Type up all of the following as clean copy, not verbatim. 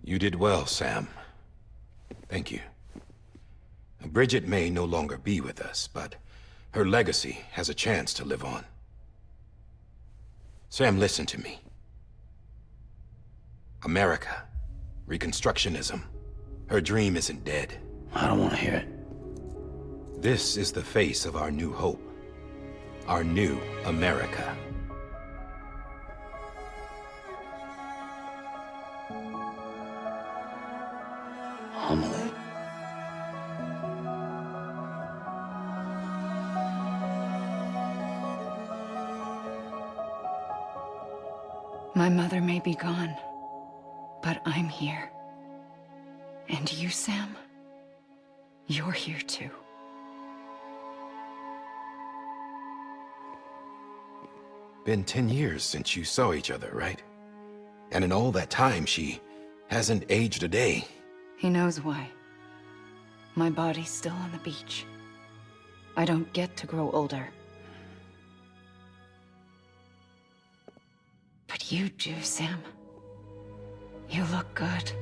You did well, Sam. Thank you. Bridget may no longer be with us, but her legacy has a chance to live on. Sam, listen to me. America, Reconstructionism, her dream isn't dead. I don't want to hear it. This is the face of our new hope. Our new America. Homily. My mother may be gone, but I'm here. And you, Sam, you're here too. Been 10 years since you saw each other, right? And in all that time, she hasn't aged a day. He knows why. My body's still on the beach. I don't get to grow older. But you do, Sam. You look good.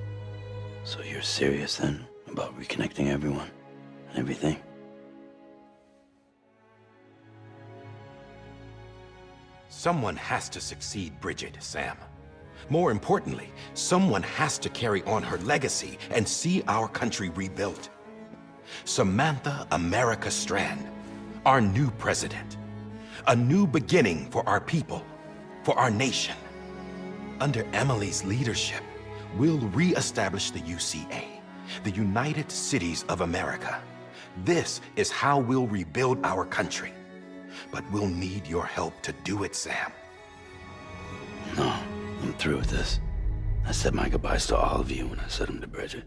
So you're serious then about reconnecting everyone and everything? Someone has to succeed Bridget, Sam. More importantly, someone has to carry on her legacy and see our country rebuilt. Samantha America Strand, our new president. A new beginning for our people, for our nation. Under Emily's leadership, we'll re-establish the UCA, the United Cities of America. This is how we'll rebuild our country. But we'll need your help to do it, Sam. No, I'm through with this. I said my goodbyes to all of you when I said them to Bridget.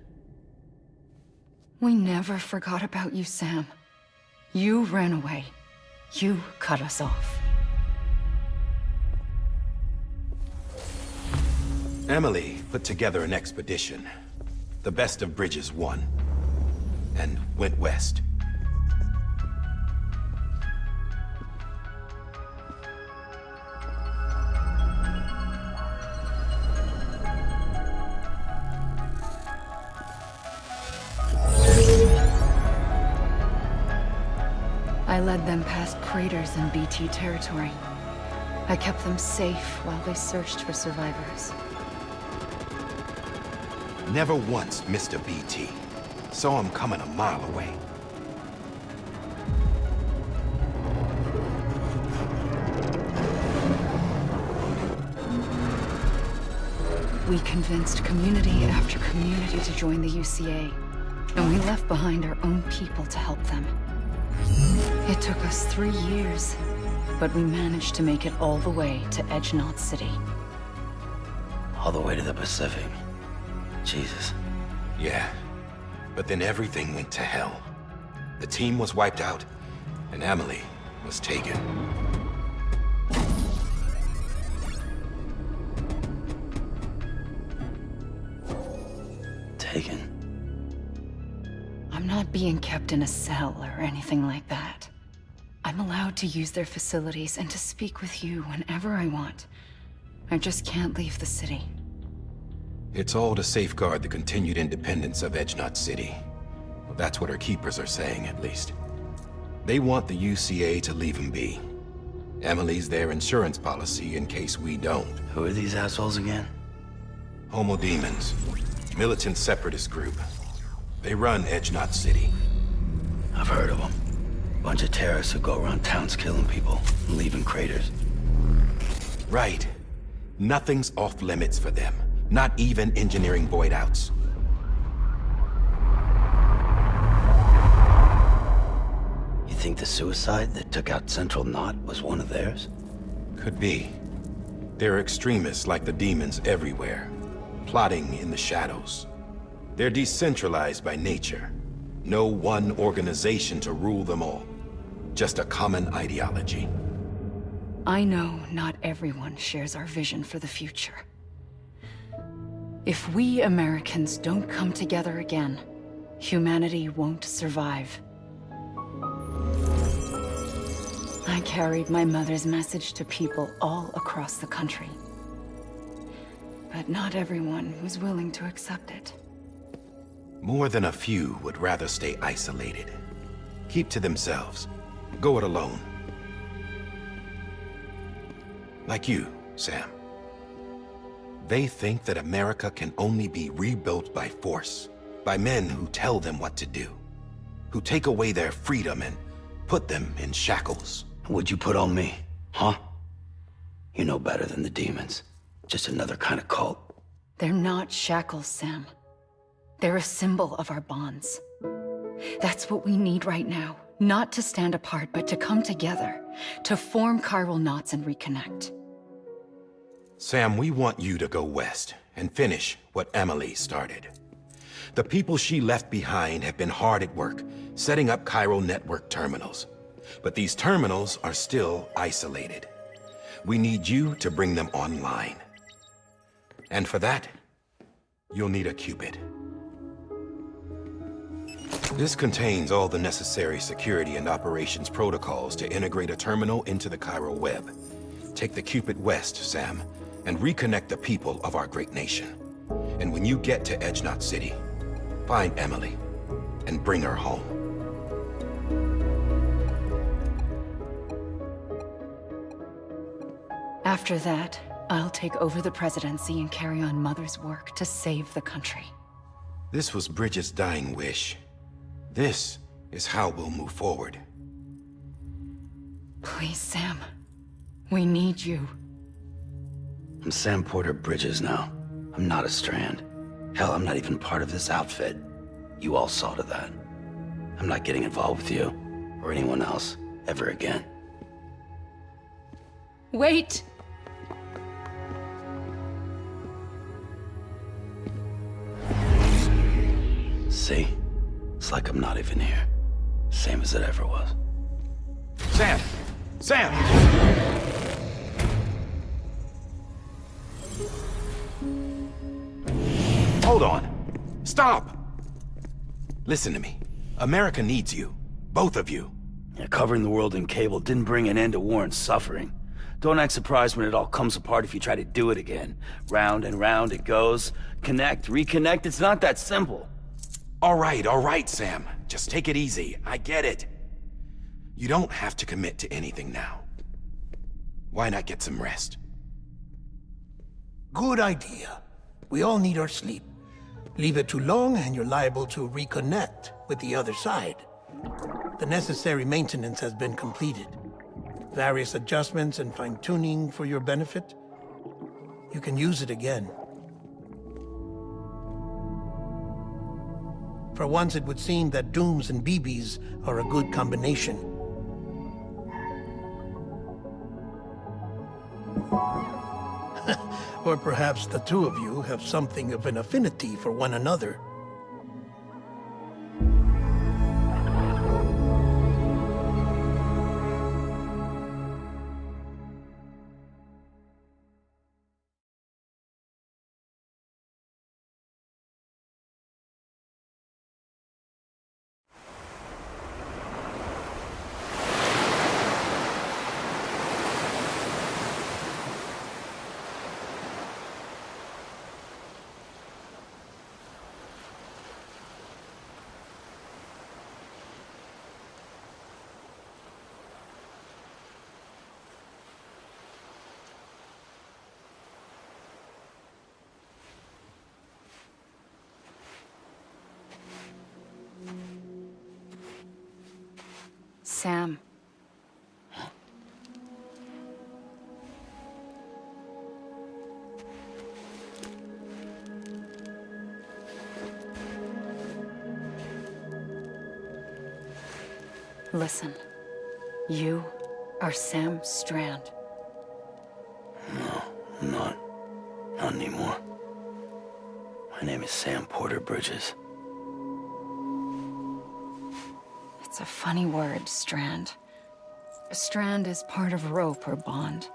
We never forgot about you, Sam. You ran away. You cut us off. Emily put together an expedition. The best of Bridges won. And went west. I led them past craters in BT territory. I kept them safe while they searched for survivors. Never once missed a BT. Saw him coming a mile away. We convinced community after community to join the UCA, and we left behind our own people to help them. It took us 3 years, but we managed to make it all the way to Edge-Knot City. All the way to the Pacific. Jesus. Yeah, but then everything went to hell. The team was wiped out, and Emily was taken. Taken? I'm not being kept in a cell or anything like that. I'm allowed to use their facilities and to speak with you whenever I want. I just can't leave the city. It's all to safeguard the continued independence of Edge-Knot City. Well, that's what her keepers are saying, at least. They want the UCA to leave him be. Emily's their insurance policy in case we don't. Who are these assholes again? Homo Demons. Militant separatist group. They run Edge-Knot City. I've heard of them. Bunch of terrorists who go around towns killing people and leaving craters. Right. Nothing's off limits for them. Not even engineering void outs. You think the suicide that took out Central Knot was one of theirs? Could be. There are extremists like the demons everywhere, plotting in the shadows. They're decentralized by nature. No one organization to rule them all. Just a common ideology. I know not everyone shares our vision for the future. If we Americans don't come together again, humanity won't survive. I carried my mother's message to people all across the country. but not everyone was willing to accept it. More than a few would rather stay isolated. Keep to themselves. Go it alone. Like you, Sam. They think that America can only be rebuilt by force, by men who tell them what to do, who take away their freedom and put them in shackles. What'd you put on me, huh? You know better than the demons. Just another kind of cult. They're not shackles, Sam. They're a symbol of our bonds. That's what we need right now. Not to stand apart, but to come together, to form chiral knots and reconnect. Sam, we want you to go west and finish what Emily started. The people she left behind have been hard at work, setting up chiral network terminals. But these terminals are still isolated. We need you to bring them online. And for that, you'll need a Cupid. This contains all the necessary security and operations protocols to integrate a terminal into the chiral web. Take the Cupid west, Sam, and reconnect the people of our great nation. And when you get to Edge Knot City, find Emily and bring her home. After that, I'll take over the presidency and carry on Mother's work to save the country. This was Bridget's dying wish. This is how we'll move forward. Please, Sam. We need you. I'm Sam Porter Bridges now. I'm not a Strand. Hell, I'm not even part of this outfit. You all saw to that. I'm not getting involved with you, or anyone else, ever again. Wait! See? It's like I'm not even here. Same as it ever was. Sam! Sam! Hold on. Stop! Listen to me. America needs you. Both of you. Yeah, covering the world in cable didn't bring an end to war and suffering. Don't act surprised when it all comes apart if you try to do it again. Round and round it goes. Connect, reconnect, it's not that simple. All right, Sam. Just take it easy. I get it. You don't have to commit to anything now. Why not get some rest? Good idea. We all need our sleep. Leave it too long and you're liable to reconnect with the other side. The necessary maintenance has been completed. Various adjustments and fine-tuning for your benefit. You can use it again. For once, it would seem that Dooms and BBs are a good combination. Or perhaps the two of you have something of an affinity for one another. Sam. Listen. You are Sam Strand. No, I'm not. Not anymore. My name is Sam Porter Bridges. It's a funny word, strand. A strand is part of rope or bond,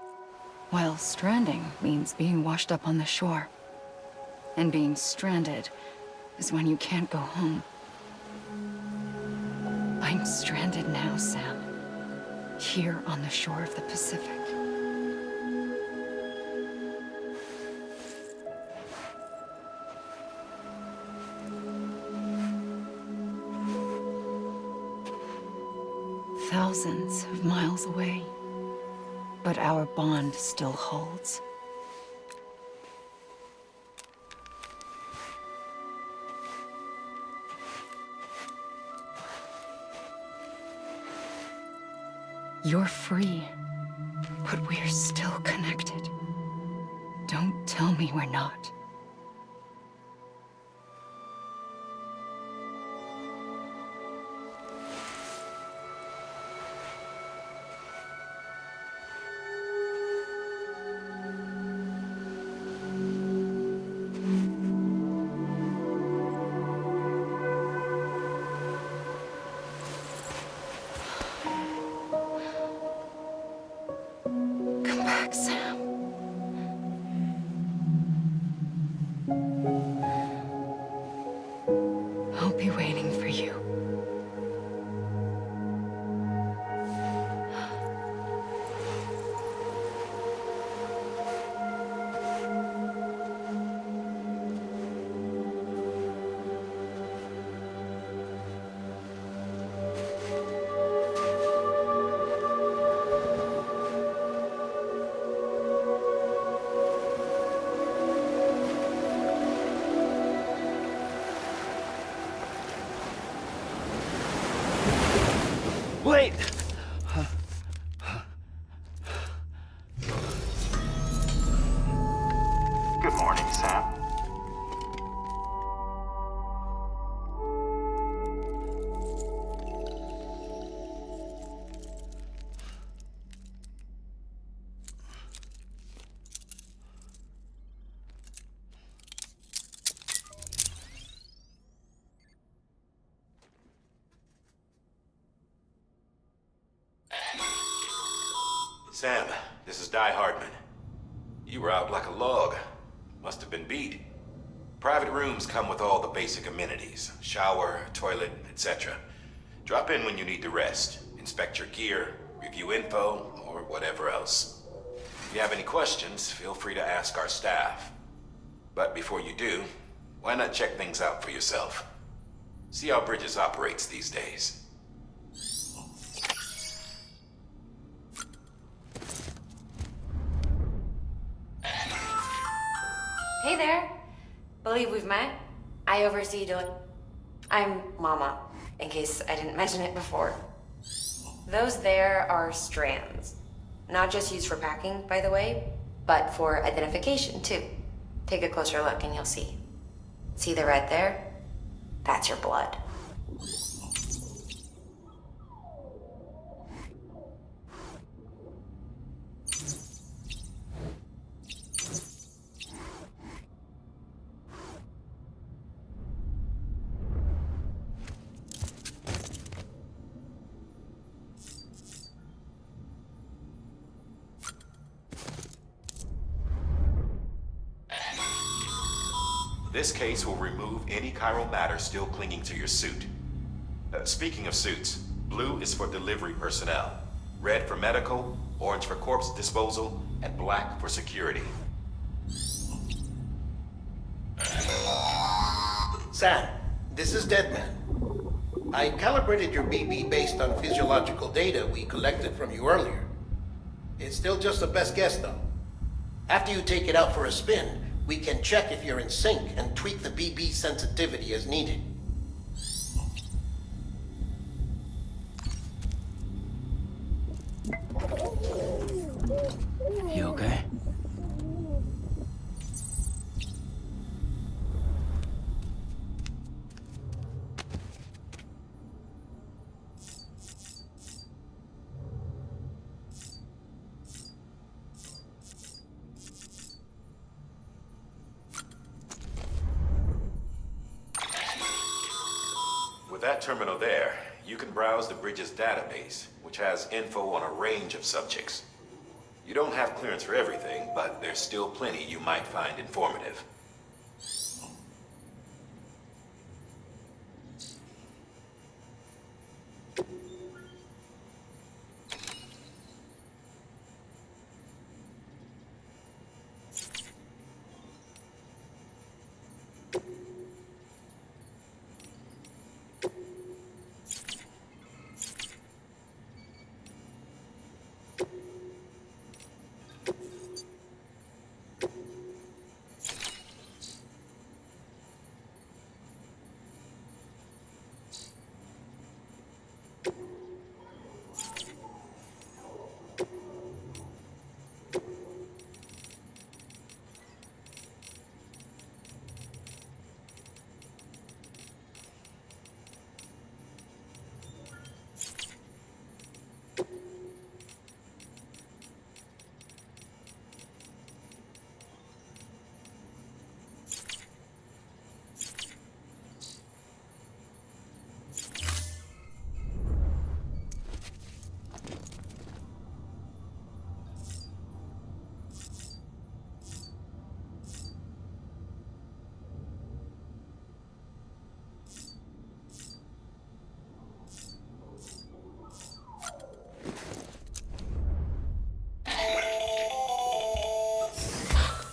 while stranding means being washed up on the shore. And being stranded is when you can't go home. I'm stranded now, Sam. Here on the shore of the Pacific. thousands of miles away, but our bond still holds. You're free, but we're still connected. Don't tell me we're not. Come back, Sam. I'll be waiting for you. Wait! Good morning, Sam. Sam, this is Di Hardman. You were out like a log. Must have been beat. Private rooms come with all the basic amenities. Shower, toilet, etc. Drop in when you need to rest. Inspect your gear, review info, or whatever else. If you have any questions, feel free to ask our staff. But before you do, why not check things out for yourself? See how Bridges operates these days. Hey there. Believe we've met. I oversee doing... I'm Mama, in case I didn't mention it before. Those there are strands. Not just used for packing, by the way, but for identification, too. Take a closer look and you'll see. See the red there? That's your blood. This case will remove any chiral matter still clinging to your suit. Speaking of suits, blue is for delivery personnel, red for medical, orange for corpse disposal, and black for security. Sam, this is Deadman. I calibrated your BB based on physiological data we collected from you earlier. It's still just a best guess, though. After you take it out for a spin, we can check if you're in sync and tweak the BB sensitivity as needed. You okay? With that terminal there, you can browse the Bridges database, which has info on a range of subjects. You don't have clearance for everything, but there's still plenty you might find informative.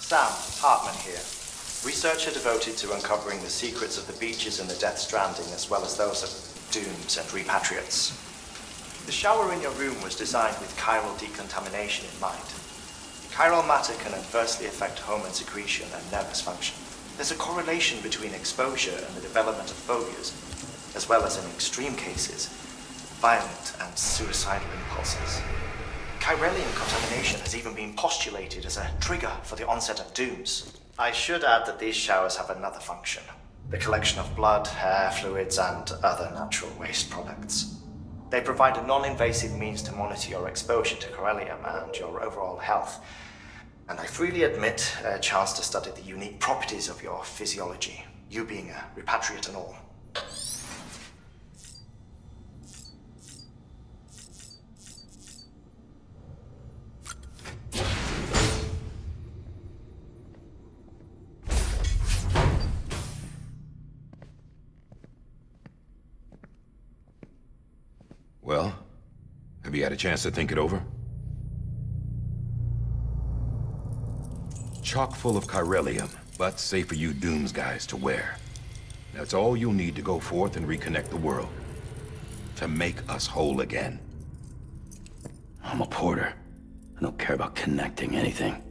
Sam, Hartman here. Researcher devoted to uncovering the secrets of the beaches in the Death Stranding, as well as those of dooms and repatriates. The shower in your room was designed with chiral decontamination in mind. Chiral matter can adversely affect hormone secretion and nervous function. There's a correlation between exposure and the development of phobias, as well as in extreme cases, violent and suicidal impulses. Chiralian contamination has even been postulated as a trigger for the onset of dooms. I should add that these showers have another function: the collection of blood, hair, fluids, and other natural waste products. They provide a non-invasive means to monitor your exposure to chiralium and your overall health. And I freely admit a chance to study the unique properties of your physiology, you being a repatriate and all. Well, have you had a chance to think it over? Chock full of chiralium, but safe for you Dooms guys to wear. That's all you'll need to go forth and reconnect the world. To make us whole again. I'm a porter. I don't care about connecting anything.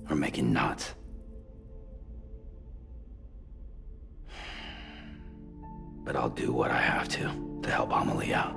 Or making knots. But I'll do what I have to help Amelie out.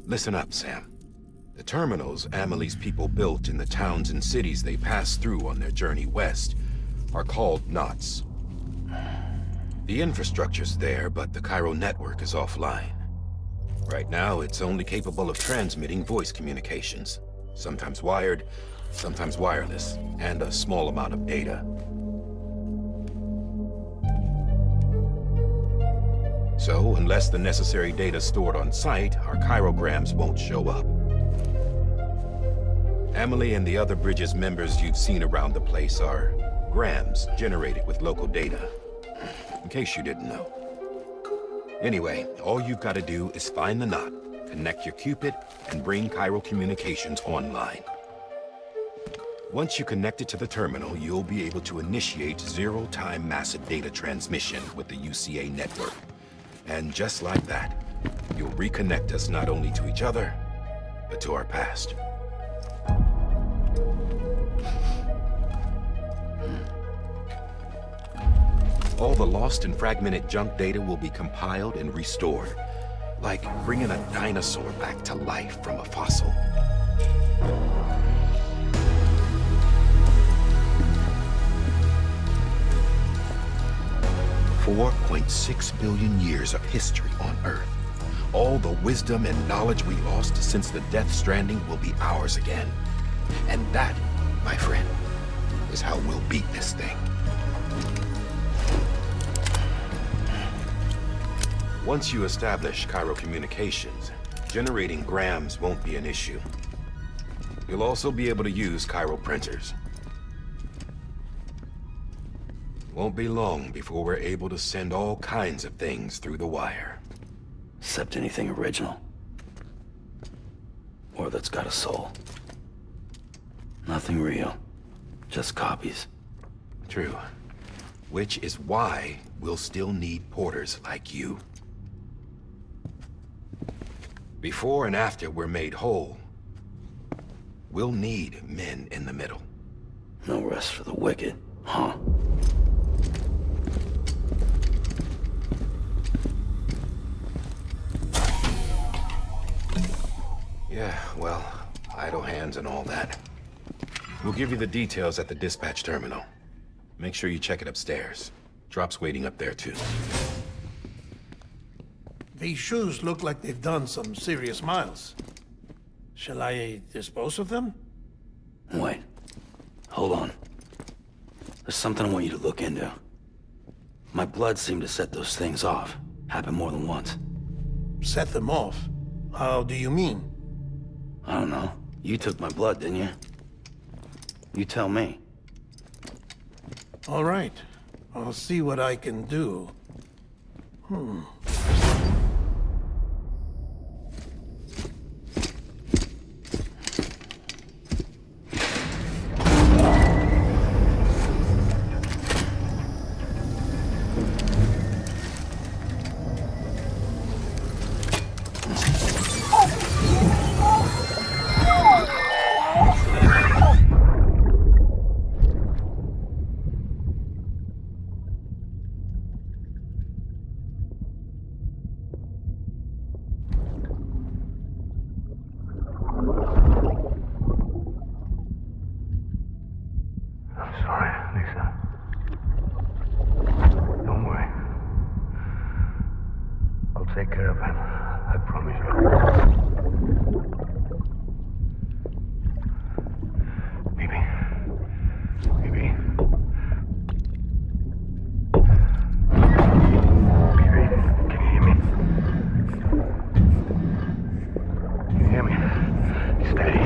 Listen up, Sam. The terminals Amelie's people built in the towns and cities they passed through on their journey west are called knots. The infrastructure's there, but the Cairo network is offline. Right now, it's only capable of transmitting voice communications. Sometimes wired, sometimes wireless, and a small amount of data. So, unless the necessary data stored on site, our chirograms won't show up. Amelie and the other Bridges members you've seen around the place are grams generated with local data. In case you didn't know. Anyway, all you've got to do is find the knot, connect your Cupid, and bring Cairo communications online. Once you connect it to the terminal, you'll be able to initiate zero-time massive data transmission with the UCA network. And just like that, you'll reconnect us not only to each other, but to our past. All the lost and fragmented junk data will be compiled and restored, like bringing a dinosaur back to life from a fossil. $4.6 billion years of history on Earth. All the wisdom and knowledge we lost since the Death Stranding will be ours again. And that, my friend, is how we'll beat this thing. Once you establish Cairo communications, generating grams won't be an issue. You'll also be able to use Cairo printers. Won't be long before we're able to send all kinds of things through the wire. Except anything original. Or that's got a soul. Nothing real. Just copies. True. Which is why we'll still need porters like you. Before and after we're made whole, we'll need men in the middle. No rest for the wicked, huh? Yeah, well, idle hands and all that. We'll give you the details at the dispatch terminal. Make sure you check it upstairs. Drop's waiting up there, too. These shoes look like they've done some serious miles. Shall I dispose of them? Wait. Hold on. There's something I want you to look into. My blood seemed to set those things off. Happened more than once. Set them off? How do you mean? I don't know. You took my blood, didn't you? You tell me. All right. I'll see what I can do. Take care of him. I promise you. Baby. Baby. Baby, can you hear me? Can you hear me? Steady.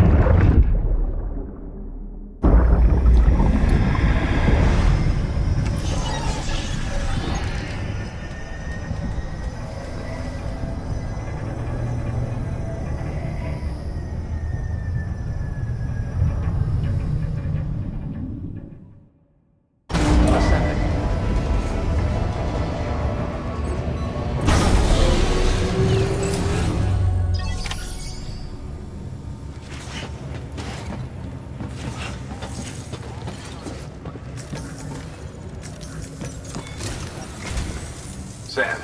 Sam,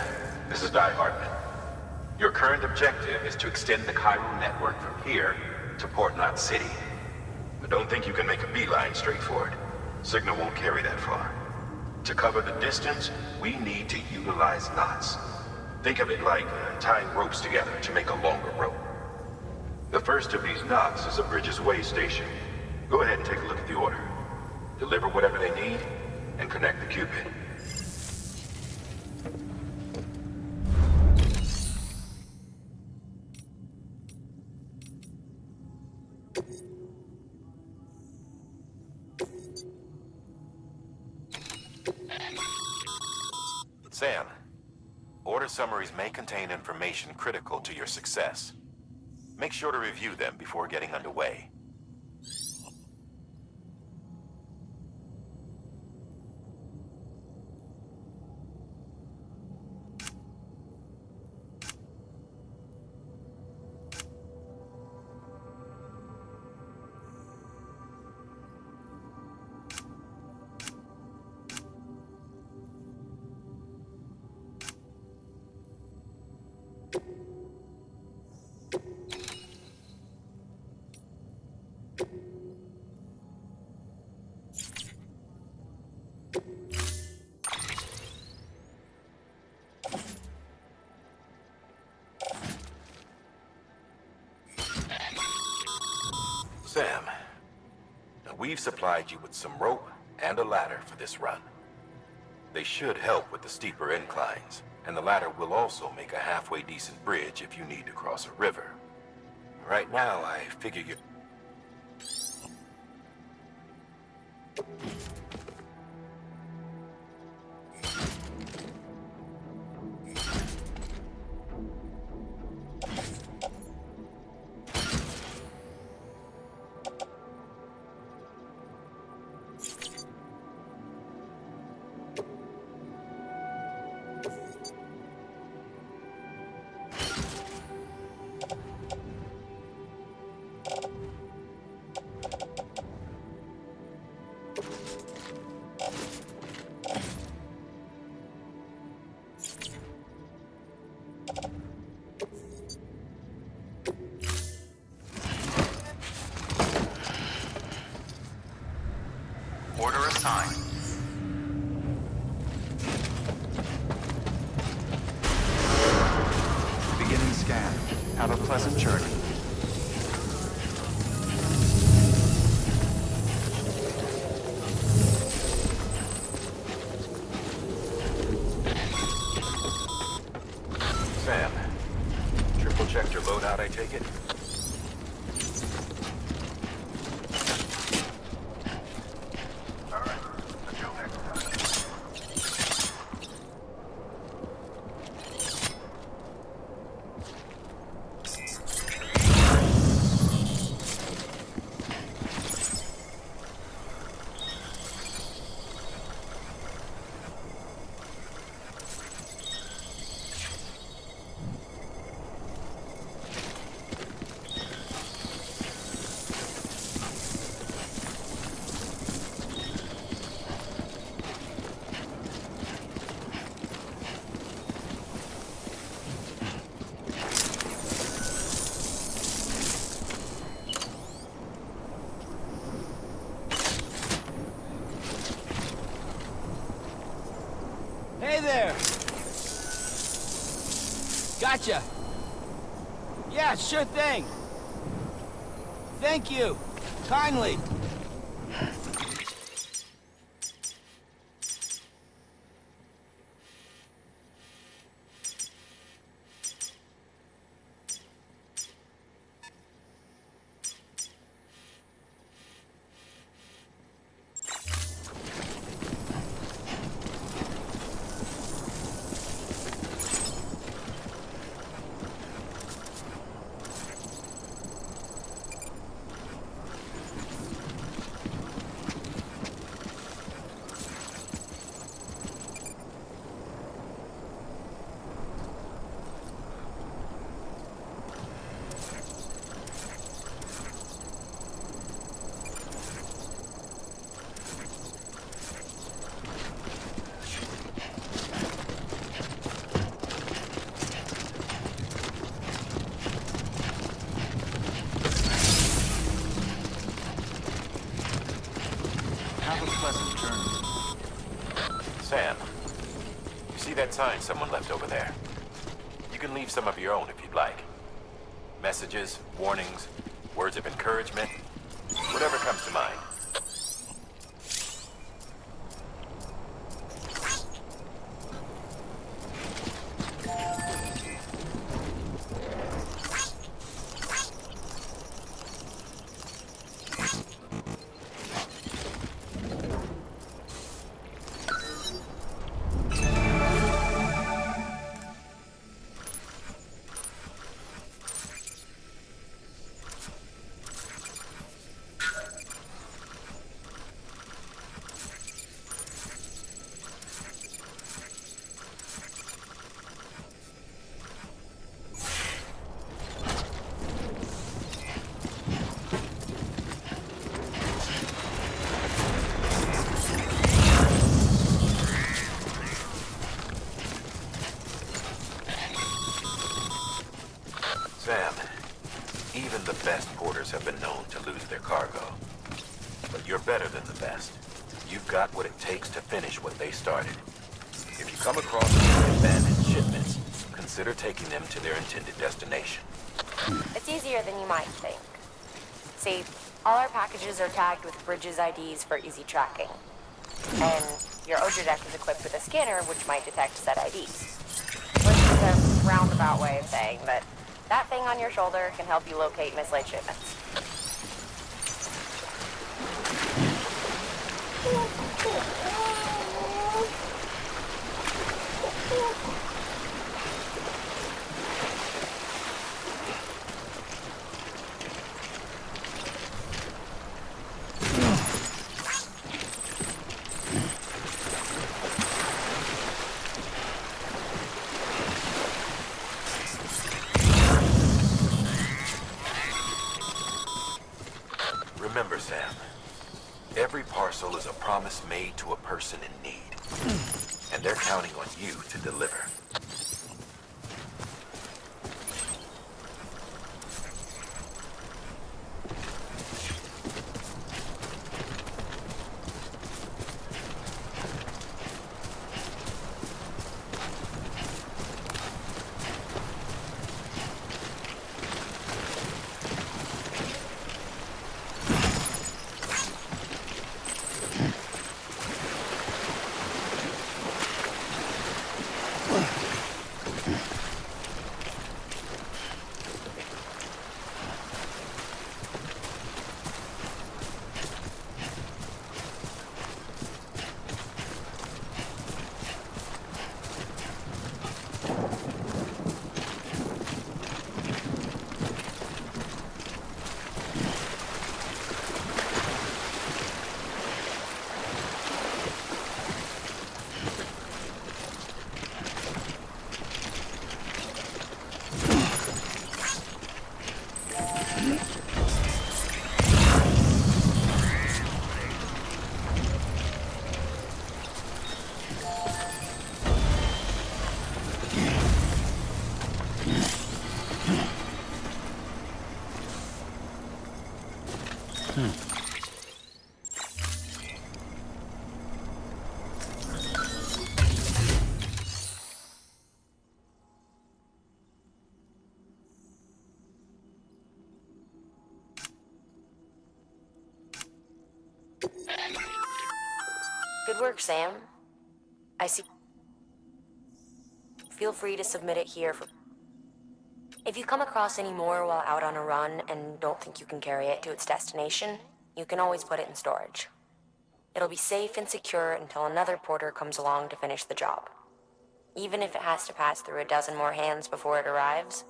this is Di Hartman. Your current objective is to extend the chiral network from here to Port Knot City. But don't think you can make a beeline straight for it. Signal won't carry that far. To cover the distance, we need to utilize knots. Think of it like tying ropes together to make a longer rope. The first of these knots is a Bridges Way station. Go ahead and take a look at the order. Deliver whatever they need, and connect the Cupid. Sam, order summaries may contain information critical to your success. Make sure to review them before getting underway. Sam, we've supplied you with some rope and a ladder for this run. They should help with the steeper inclines, and the ladder will also make a halfway decent bridge if you need to cross a river. Right now, I figure you... Order assigned. Beginning scan. Have a pleasant journey. checked your loadout, I take it? Hey there! Gotcha! Yeah, sure thing! Thank you! Kindly! Sam, you see that sign someone left over there? You can leave some of your own if you'd like. Messages, warnings, words of encouragement, whatever comes to mind. Sam, even the best porters have been known to lose their cargo. But you're better than the best. You've got what it takes to finish what they started. If you come across any abandoned shipments, consider taking them to their intended destination. It's easier than you might think. See, all our packages are tagged with Bridges IDs for easy tracking. And your Odra deck is equipped with a scanner which might detect said IDs. Which is a roundabout way of saying that that thing on your shoulder can help you locate mislaid shipments. Remember, Sam, every parcel is a promise made to a person in need. And they're counting on you to deliver. Good work, Sam. I see. Feel free to submit it here for... If you come across any more while out on a run and don't think you can carry it to its destination, you can always put it in storage. It'll be safe and secure until another porter comes along to finish the job. Even if it has to pass through a dozen more hands before it arrives,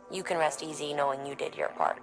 you can rest easy knowing you did your part.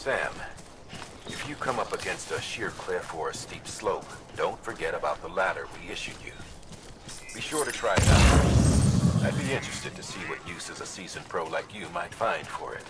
Sam, if you come up against a sheer cliff or a steep slope, don't forget about the ladder we issued you. Be sure to try it out. I'd be interested to see what uses a seasoned pro like you might find for it.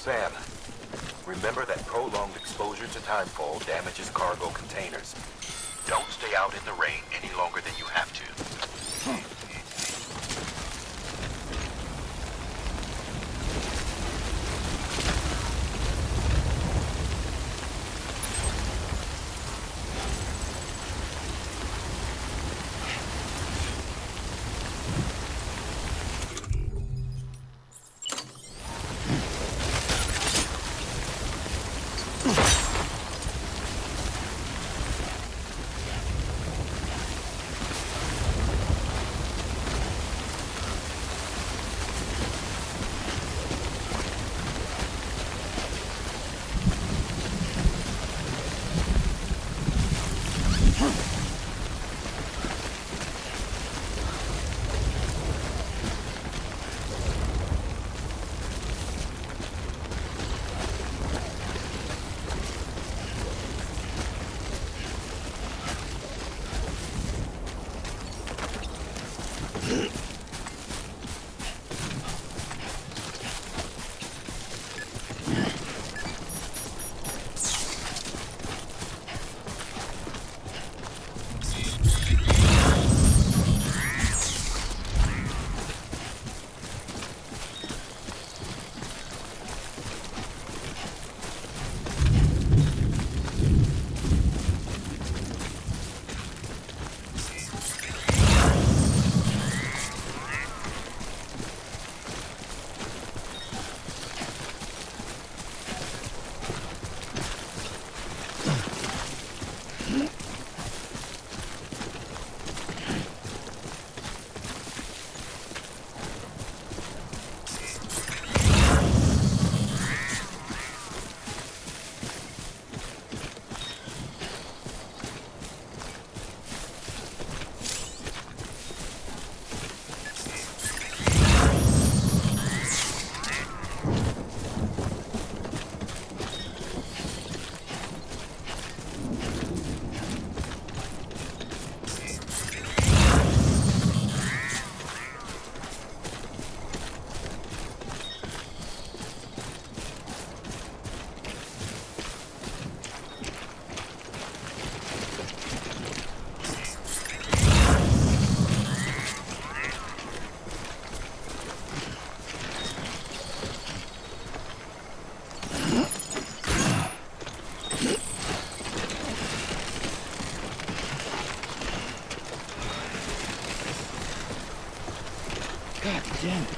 Sam, remember that prolonged exposure to timefall damages cargo containers. Don't stay out in the rain any longer than you have to. God damn it.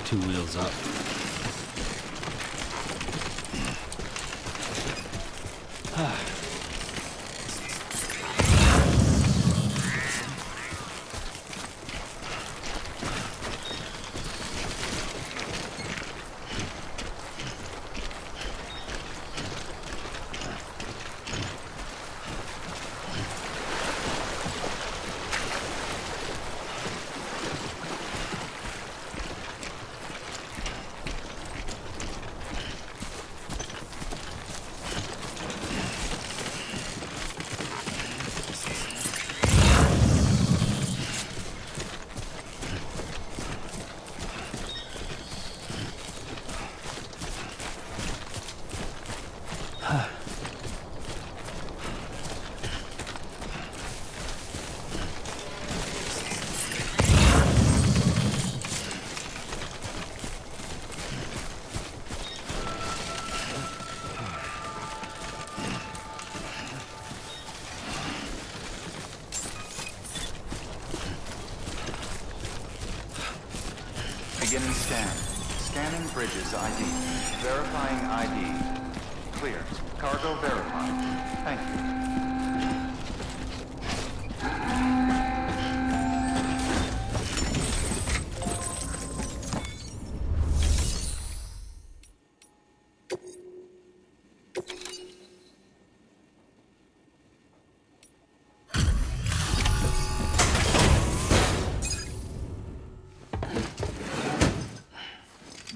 Two wheels up. Beginning scan. Scanning bridges ID. Verifying ID. Clear. Cargo verified. Thank you.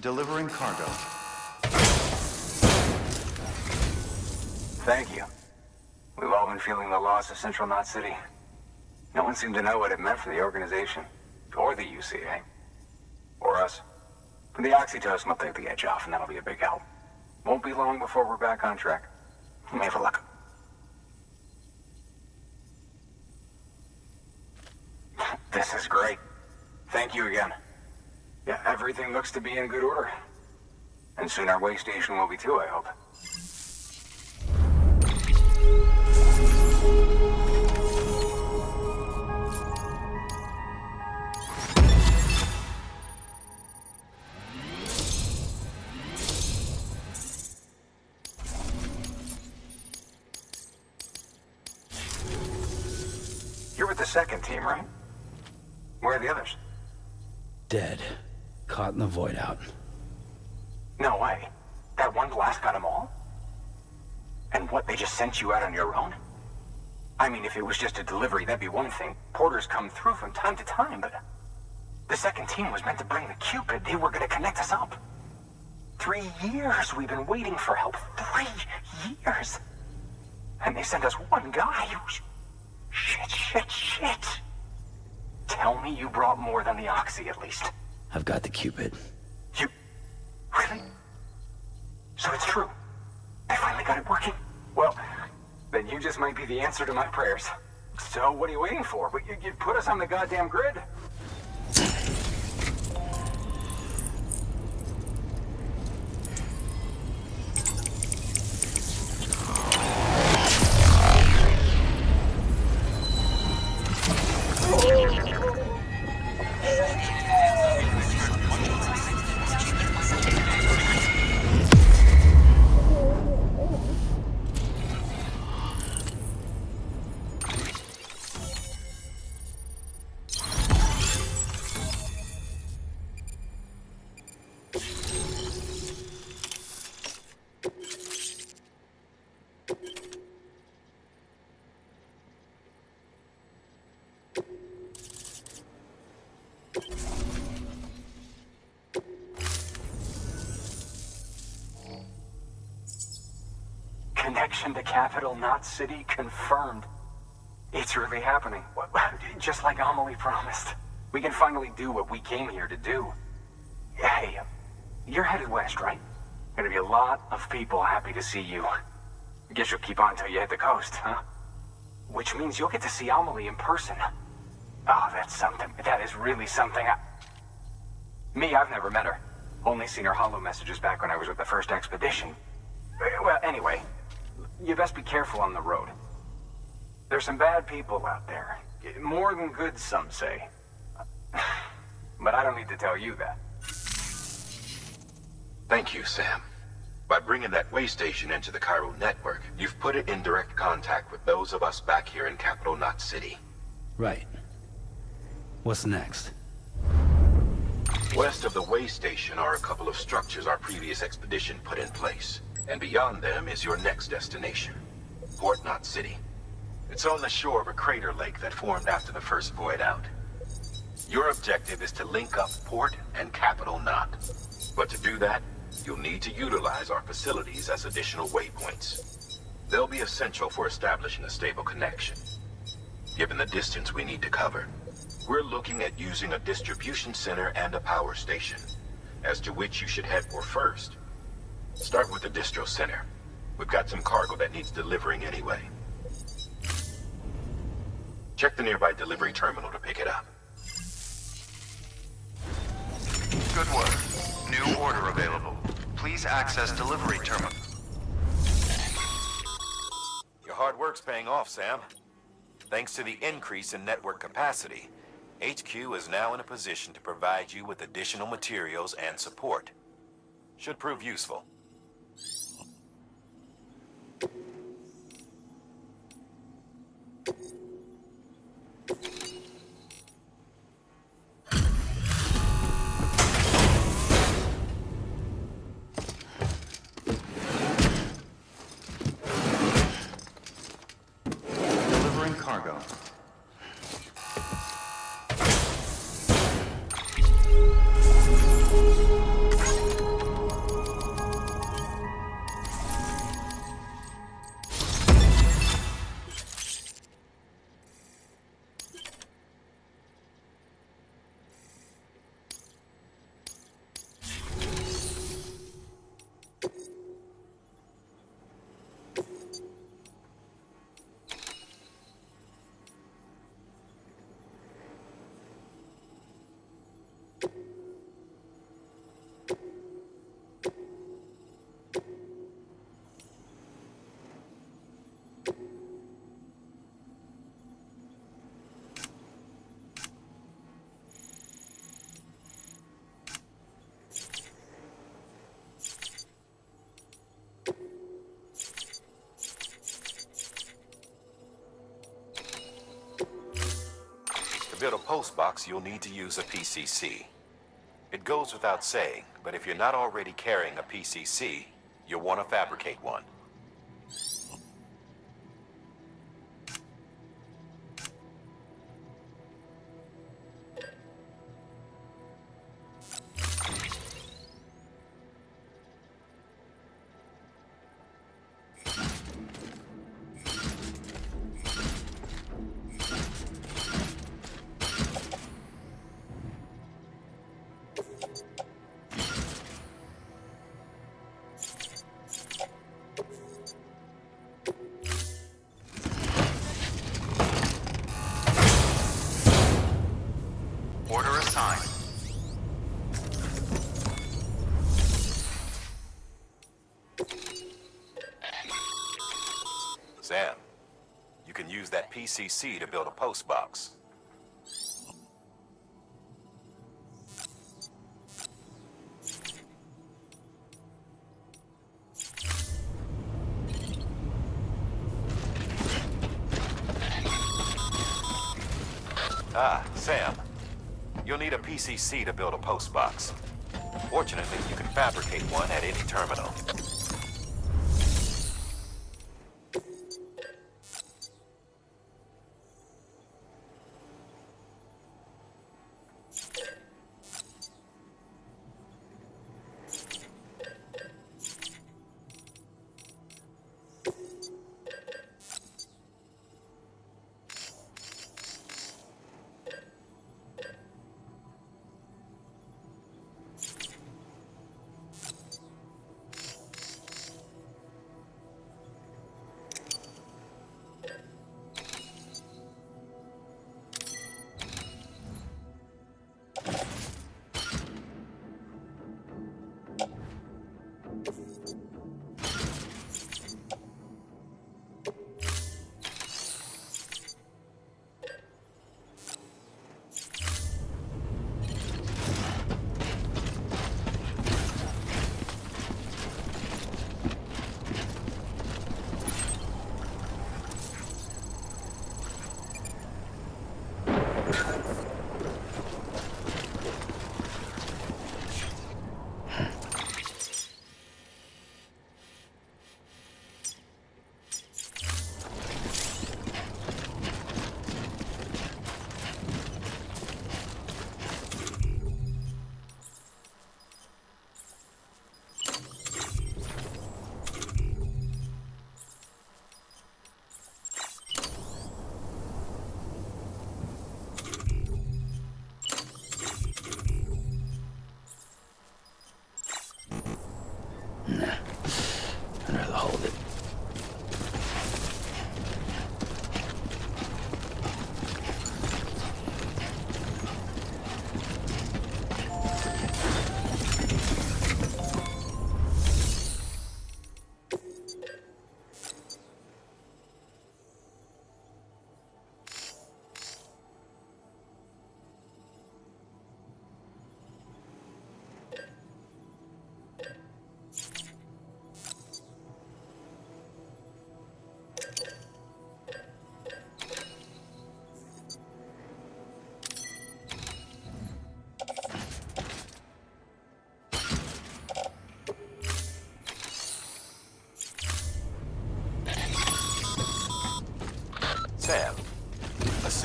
Delivering cargo. Thank you. We've all been feeling the loss of Central Knot City. No one seemed to know what it meant for the organization, or the UCA, or us. But the oxytocin will take the edge off, and that'll be a big help. Won't be long before we're back on track. You may have a look. This is great. Thank you again. Yeah, everything looks to be in good order. And soon our way station will be too, I hope. You're with the second team, right? Where are the others? Dead. Caught in the void out. No way. That one blast got them all? And what, they just sent you out on your own? I mean, if it was just a delivery, that'd be one thing. Porters come through from time to time, but... The second team was meant to bring the Cupid. They were gonna connect us up. 3 years we've been waiting for help. 3 years! And they sent us one guy who's... Shit. Tell me you brought more than the Oxy, at least. I've got the Cupid. You... Really? So it's true. I finally got it working. Well, then you just might be the answer to my prayers. So what are you waiting for? You put us on the goddamn grid. Connection to Capital Knot City confirmed. It's really happening. Just like Amelie promised. We can finally do what we came here to do. Hey, you're headed west, right? Gonna be a lot of people happy to see you. Guess you'll keep on till you hit the coast, huh? Which means you'll get to see Amelie in person. Oh, that's something. That is really something. I've never met her. Only seen her holo messages back when I was with the first expedition. Well, anyway, you best be careful on the road. There's some bad people out there. More than good, some say. But I don't need to tell you that. Thank you, Sam. By bringing that way station into the Cairo network, you've put it in direct contact with those of us back here in Capital Knot City. Right. What's next? West of the way station are a couple of structures our previous expedition put in place. And beyond them is your next destination, Port Knot City. It's on the shore of a crater lake that formed after the first void out. Your objective is to link up Port and Capital Knot. But to do that, you'll need to utilize our facilities as additional waypoints. They'll be essential for establishing a stable connection. Given the distance we need to cover, we're looking at using a distribution center and a power station, as to which you should head for first. Start with the distro center. We've got some cargo that needs delivering anyway. Check the nearby delivery terminal to pick it up. Good work. New order available. Please access delivery terminal. Your hard work's paying off, Sam. Thanks to the increase in network capacity, HQ is now in a position to provide you with additional materials and support. Should prove useful. Delivering cargo. To build a post box, you'll need to use a PCC. It goes without saying, but if you're not already carrying a PCC, you'll want to fabricate one. Order assigned. Sam, you can use that PCC to build a post box. Sam, you'll need a PCC to build a post box. Fortunately, you can fabricate one at any terminal.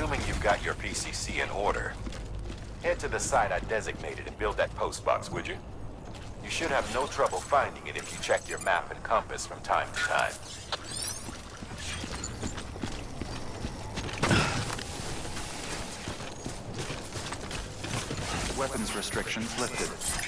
Assuming you've got your PCC in order, head to the site I designated and build that post box, would you? You should have no trouble finding it if you check your map and compass from time to time. Weapons restrictions lifted.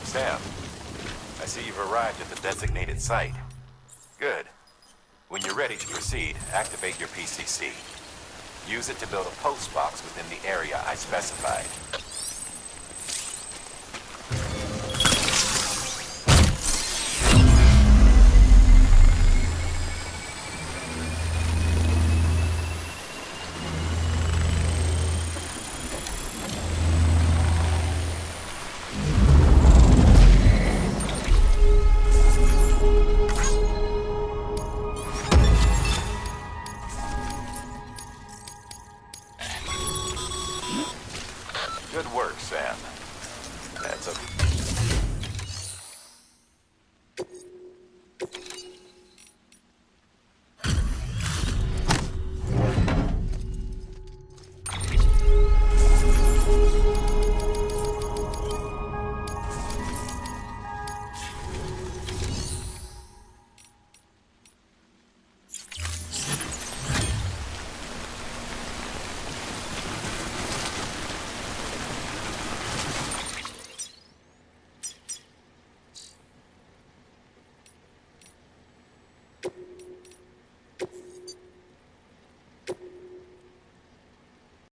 Sam, I see you've arrived at the designated site. Good. When you're ready to proceed, activate your PCC. Use it to build a post box within the area I specified. Good work, Sam.